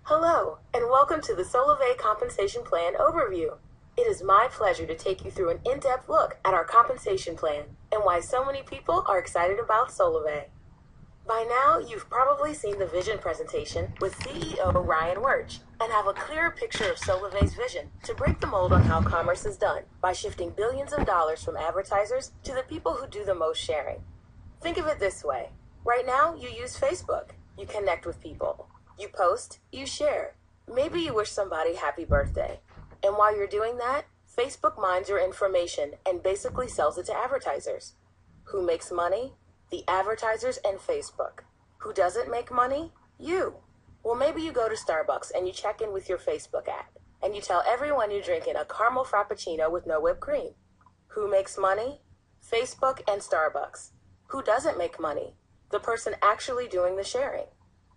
Hello, and welcome to the Solavei Compensation Plan Overview. It is my pleasure to take you through an in-depth look at our compensation plan and why so many people are excited about Solavei. By now, you've probably seen the vision presentation with CEO Ryan Wirch and have a clearer picture of Solavei's vision to break the mold on how commerce is done by shifting billions of dollars from advertisers to the people who do the most sharing. Think of it this way. Right now, you use Facebook. You connect with people. You post, you share. Maybe you wish somebody happy birthday. And while you're doing that, Facebook mines your information and basically sells it to advertisers. Who makes money? The advertisers and Facebook. Who doesn't make money? You. Well, maybe you go to Starbucks and you check in with your Facebook app, and you tell everyone you're drinking a caramel frappuccino with no whipped cream. Who makes money? Facebook and Starbucks. Who doesn't make money? The person actually doing the sharing.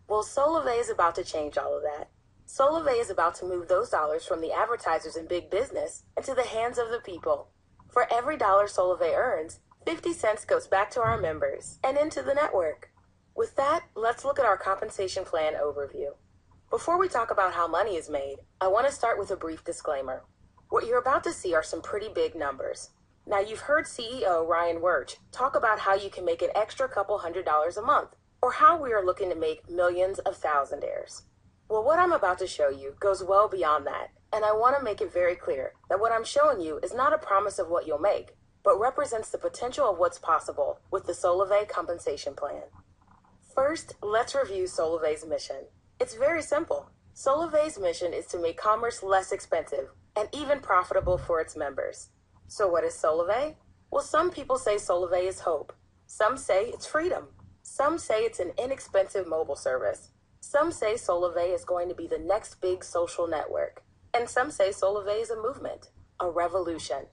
Well, Solavei is about to change all of that. Solavei is about to move those dollars from the advertisers and big business into the hands of the people. For every dollar Solavei earns, 50 cents goes back to our members and into the network. With that, let's look at our compensation plan overview. Before we talk about how money is made, I want to start with a brief disclaimer. What you're about to see are some pretty big numbers. Now, you've heard CEO Ryan Wirch talk about how you can make an extra couple $100s a month, or how we are looking to make millions of thousandaires. Well, what I'm about to show you goes well beyond that, and I want to make it very clear that what I'm showing you is not a promise of what you'll make, but represents the potential of what's possible with the Solavei compensation plan. First, let's review Solavei's mission. It's very simple. Solavei's mission is to make commerce less expensive and even profitable for its members. So what is Solavei? Well, some people say Solavei is hope. Some say it's freedom. Some say it's an inexpensive mobile service. Some say Solavei is going to be the next big social network. And some say Solavei is a movement, a revolution.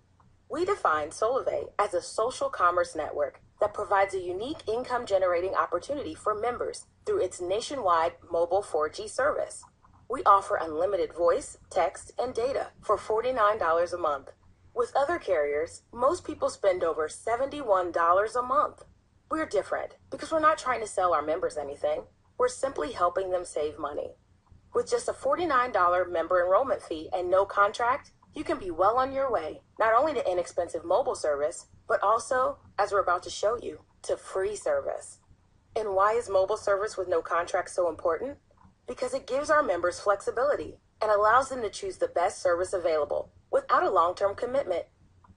We define Solavei as a social commerce network that provides a unique income-generating opportunity for members through its nationwide mobile 4G service. We offer unlimited voice, text, and data for $49 a month. With other carriers, most people spend over $71 a month. We're different because we're not trying to sell our members anything. We're simply helping them save money. With just a $49 member enrollment fee and no contract, you can be well on your way, not only to inexpensive mobile service, but also, as we're about to show you, to free service. And why is mobile service with no contract so important? Because it gives our members flexibility and allows them to choose the best service available without a long-term commitment.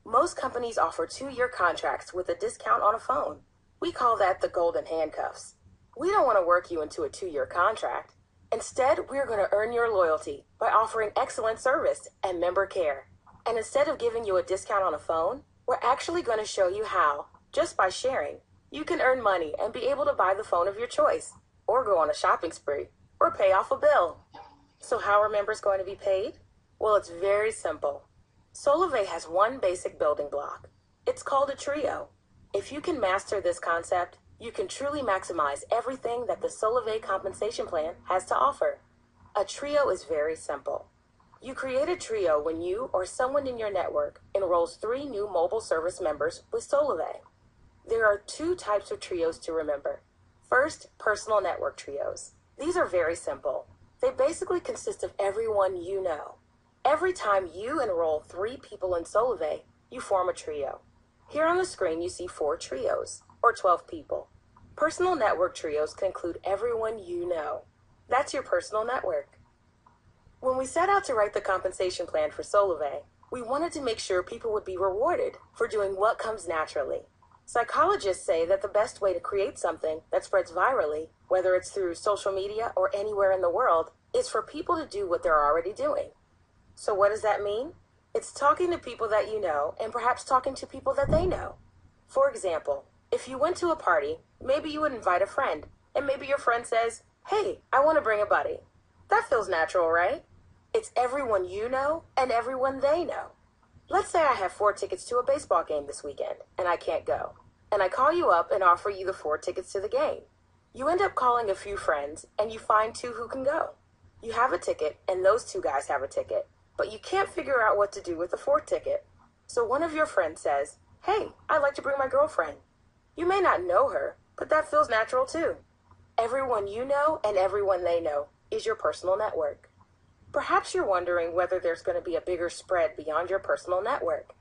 Most companies offer 2-year contracts with a discount on a phone. We call that the golden handcuffs. We don't want to work you into a 2-year contract. Instead, we're going to earn your loyalty by offering excellent service and member care. And instead of giving you a discount on a phone, we're actually going to show you how, just by sharing, you can earn money and be able to buy the phone of your choice, or go on a shopping spree, or pay off a bill. So how are members going to be paid? Well, it's very simple. Solavei has one basic building block. It's called a trio. If you can master this concept, you can truly maximize everything that the Solavei compensation plan has to offer. A trio is very simple. You create a trio when you or someone in your network enrolls 3 new mobile service members with Solavei. There are 2 types of trios to remember. First, personal network trios. These are very simple. They basically consist of everyone you know. Every time you enroll 3 people in Solavei, you form a trio. Here on the screen, you see 4 trios, or 12 people. Personal network trios can include everyone you know. That's your personal network. When we set out to write the compensation plan for Solavei, we wanted to make sure people would be rewarded for doing what comes naturally. Psychologists say that the best way to create something that spreads virally, whether it's through social media or anywhere in the world, is for people to do what they're already doing. So what does that mean? It's talking to people that you know and perhaps talking to people that they know. For example, if you went to a party, maybe you would invite a friend, and maybe your friend says, "Hey, I want to bring a buddy." That feels natural, right? It's everyone you know and everyone they know. Let's say I have 4 tickets to a baseball game this weekend, and I can't go. And I call you up and offer you the 4 tickets to the game. You end up calling a few friends, and you find 2 who can go. You have a ticket, and those 2 guys have a ticket. But you can't figure out what to do with the 4th ticket. So one of your friends says, "Hey, I'd like to bring my girlfriend." You may not know her, but that feels natural too. Everyone you know and everyone they know is your personal network. Perhaps you're wondering whether there's going to be a bigger spread beyond your personal network.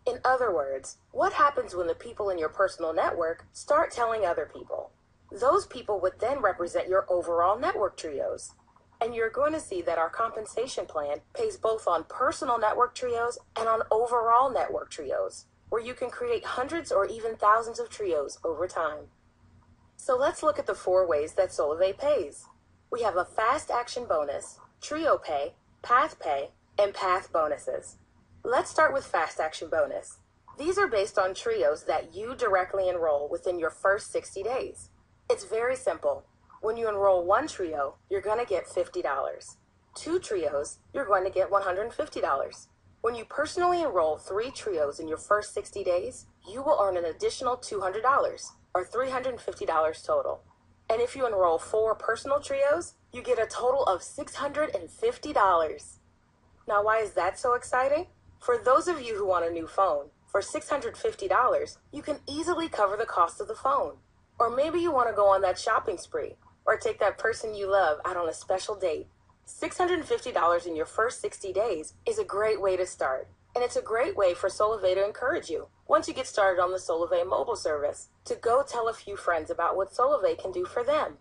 In other words, what happens when the people in your personal network start telling other people? Those people would then represent your overall network trios. And you're going to see that our compensation plan pays both on personal network trios and on overall network trios, where you can create hundreds or even thousands of trios over time. So let's look at the 4 ways that Solavei pays. We have a fast action bonus, trio pay, path pay, and path bonuses. Let's start with fast action bonus. These are based on trios that you directly enroll within your first 60 days. It's very simple. When you enroll 1 trio, you're going to get $50. 2 trios, you're going to get $150. When you personally enroll 3 trios in your first 60 days, you will earn an additional $200, or $350 total. And if you enroll 4 personal trios, you get a total of $650. Now, why is that so exciting? For those of you who want a new phone, for $650, you can easily cover the cost of the phone. Or maybe you want to go on that shopping spree, or take that person you love out on a special date. $650 in your first 60 days is a great way to start, and it's a great way for Solavei to encourage you, once you get started on the Solavei mobile service, to go tell a few friends about what Solavei can do for them.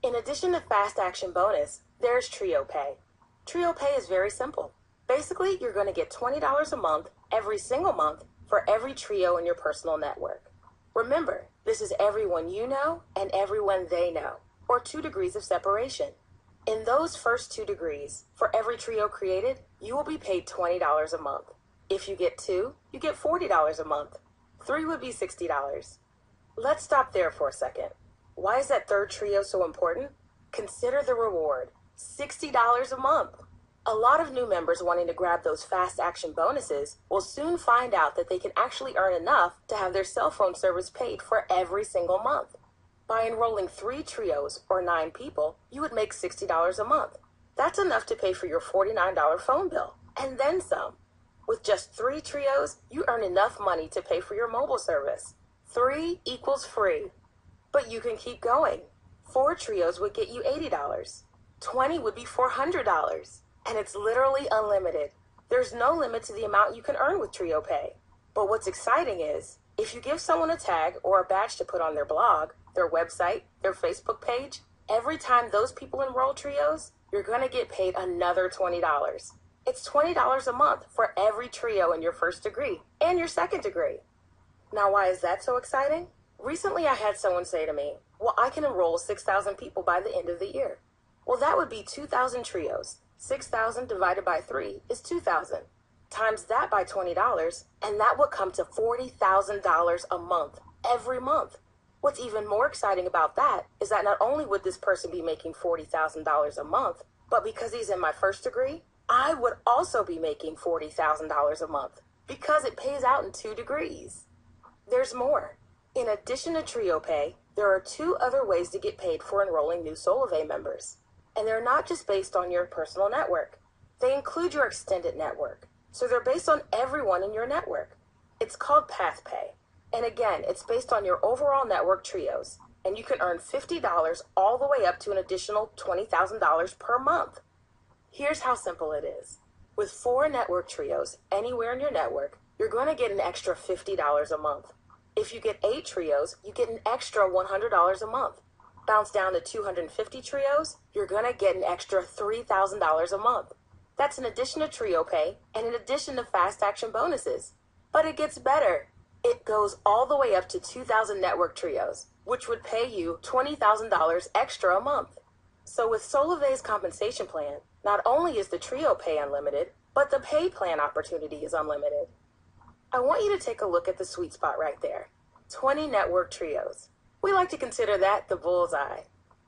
In addition to Fast Action Bonus, there's Trio Pay. Trio Pay is very simple. Basically, you're going to get $20 a month every single month for every trio in your personal network. Remember, this is everyone you know and everyone they know, or 2 degrees of separation. In those first 2 degrees, for every trio created, you will be paid $20 a month. If you get 2, you get $40 a month. 3 would be $60. Let's stop there for a second. Why is that 3rd trio so important? Consider the reward, $60 a month. A lot of new members wanting to grab those fast action bonuses will soon find out that they can actually earn enough to have their cell phone service paid for every single month. By enrolling 3 trios or 9 people, you would make $60 a month. That's enough to pay for your $49 phone bill, and then some. With just 3 trios, you earn enough money to pay for your mobile service. 3 equals free. But you can keep going. 4 trios would get you $80. 20 would be $400. And it's literally unlimited. There's no limit to the amount you can earn with Trio Pay. But what's exciting is, if you give someone a tag or a badge to put on their blog, their website, their Facebook page, every time those people enroll trios, you're going to get paid another $20. It's $20 a month for every trio in your first degree and your second degree. Now, why is that so exciting? Recently, I had someone say to me, well, I can enroll 6,000 people by the end of the year. Well, that would be 2,000 trios. 6,000 divided by 3 is 2,000. Times that by $20, and that would come to $40,000 a month, every month. What's even more exciting about that is that not only would this person be making $40,000 a month, but because he's in my first degree, I would also be making $40,000 a month because it pays out in 2 degrees. There's more. In addition to Trio Pay, there are 2 other ways to get paid for enrolling new Solavei members. And they're not just based on your personal network. They include your extended network. So they're based on everyone in your network. It's called Path Pay. And again, it's based on your overall network trios. And you can earn $50 all the way up to an additional $20,000 per month. Here's how simple it is. With 4 network trios anywhere in your network, you're going to get an extra $50 a month. If you get 8 trios, you get an extra $100 a month. Bounce down to 250 trios, you're going to get an extra $3,000 a month. That's in addition to Trio Pay and in addition to Fast Action Bonuses. But it gets better. It goes all the way up to 2,000 network trios, which would pay you $20,000 extra a month. So with Solavei's compensation plan, not only is the Trio Pay unlimited, but the pay plan opportunity is unlimited. I want you to take a look at the sweet spot right there. 20 network trios. We like to consider that the bullseye.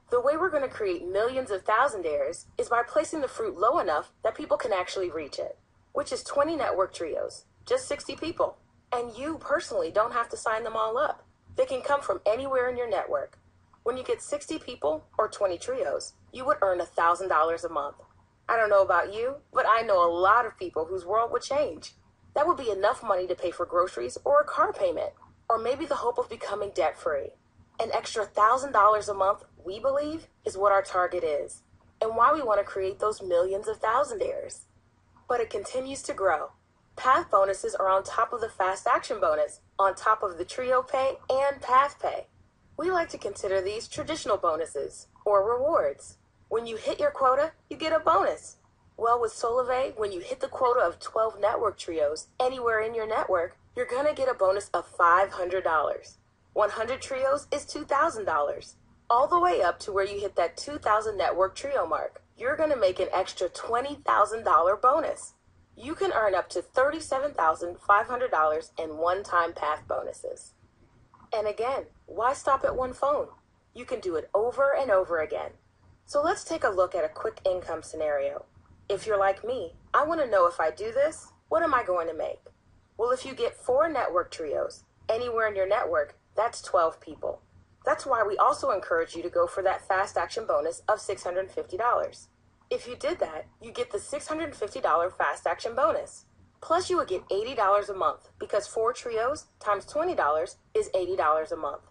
The way we're going to create millions of thousandaires is by placing the fruit low enough that people can actually reach it, which is 20 network trios, just 60 people. And you personally don't have to sign them all up. They can come from anywhere in your network. When you get 60 people or 20 trios, you would earn $1,000 a month. I don't know about you, but I know a lot of people whose world would change. That would be enough money to pay for groceries or a car payment, or maybe the hope of becoming debt-free. An extra $1,000 a month, we believe, is what our target is. and why we want to create those millions of thousandaires. But it continues to grow. Path bonuses are on top of the fast action bonus, on top of the trio pay and path pay. We like to consider these traditional bonuses, or rewards. When you hit your quota, you get a bonus. Well, with Solavei, when you hit the quota of 12 network trios anywhere in your network, you're going to get a bonus of $500. 100 trios is $2,000. All the way up to where you hit that 2,000 network trio mark, you're going to make an extra $20,000 bonus. You can earn up to $37,500 in one-time path bonuses. And again, why stop at one phone? You can do it over and over again. So let's take a look at a quick income scenario. If you're like me, I want to know if I do this, what am I going to make? Well, if you get 4 network trios, anywhere in your network, that's 12 people. That's why we also encourage you to go for that fast action bonus of $650. If you did that, you get the $650 fast action bonus. Plus you would get $80 a month because 4 trios times $20 is $80 a month.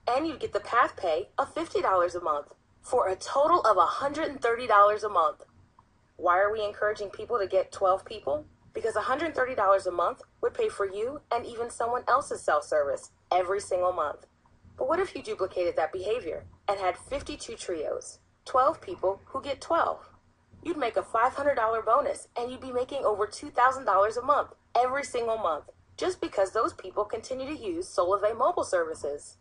And you'd get the path pay of $50 a month for a total of $130 a month. Why are we encouraging people to get 12 people? Because $130 a month would pay for you and even someone else's self-service every single month. But what if you duplicated that behavior and had 52 trios, 12 people who get 12? You'd make a $500 bonus and you'd be making over $2,000 a month every single month just because those people continue to use Solavei mobile services.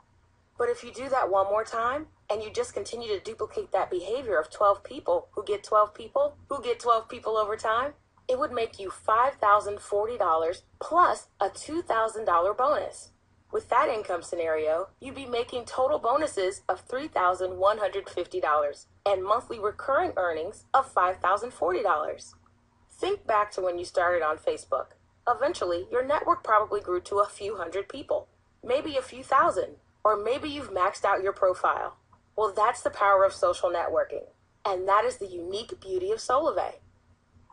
But if you do that one more time and you just continue to duplicate that behavior of 12 people who get 12 people who get 12 people over time, it would make you $5,040 plus a $2,000 bonus. With that income scenario, you'd be making total bonuses of $3,150 and monthly recurring earnings of $5,040. Think back to when you started on Facebook. Eventually, your network probably grew to a few hundred people, maybe a few thousand, or maybe you've maxed out your profile. Well, that's the power of social networking, and that is the unique beauty of Solavei.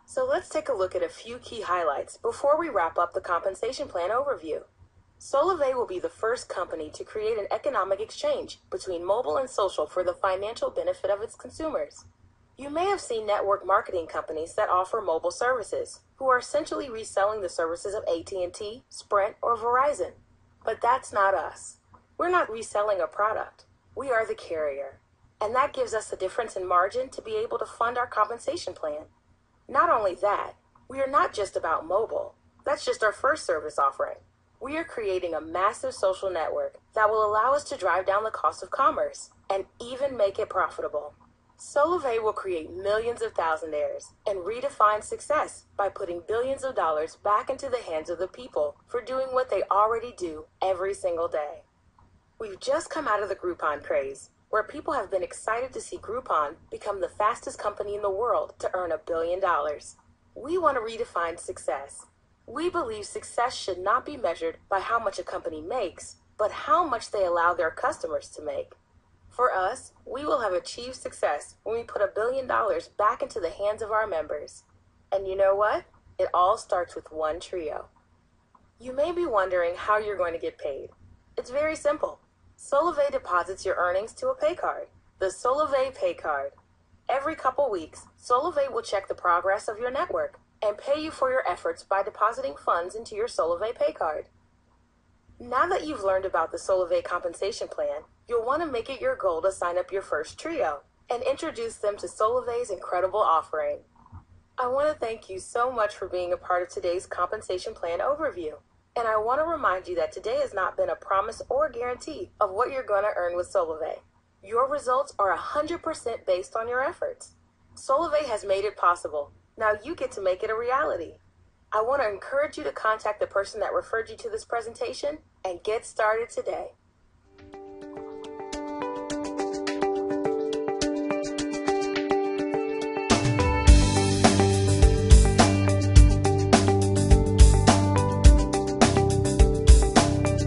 So let's take a look at a few key highlights before we wrap up the compensation plan overview. Solavei will be the first company to create an economic exchange between mobile and social for the financial benefit of its consumers. You may have seen network marketing companies that offer mobile services, who are essentially reselling the services of AT&T, Sprint, or Verizon. But that's not us. We're not reselling a product. We are the carrier. And that gives us the difference in margin to be able to fund our compensation plan. Not only that, we are not just about mobile. That's just our first service offering. We are creating a massive social network that will allow us to drive down the cost of commerce and even make it profitable. Solavei will create millions of thousandaires and redefine success by putting billions of dollars back into the hands of the people for doing what they already do every single day. We've just come out of the Groupon craze, where people have been excited to see Groupon become the fastest company in the world to earn $1 billion. We want to redefine success. We believe success should not be measured by how much a company makes, but how much they allow their customers to make. For us, we will have achieved success when we put $1 billion back into the hands of our members. And you know what? It all starts with one trio. You may be wondering how you're going to get paid. It's very simple. Solavei deposits your earnings to a pay card, the Solavei Pay Card. Every couple weeks, Solavei will check the progress of your network and pay you for your efforts by depositing funds into your Solavei Pay Card. Now that you've learned about the Solavei compensation plan, you'll want to make it your goal to sign up your first trio and introduce them to Solavei's incredible offering. I want to thank you so much for being a part of today's compensation plan overview. And I want to remind you that today has not been a promise or guarantee of what you're going to earn with Solavei. Your results are 100% based on your efforts. Solavei has made it possible. Now you get to make it a reality. I want to encourage you to contact the person that referred you to this presentation and get started today.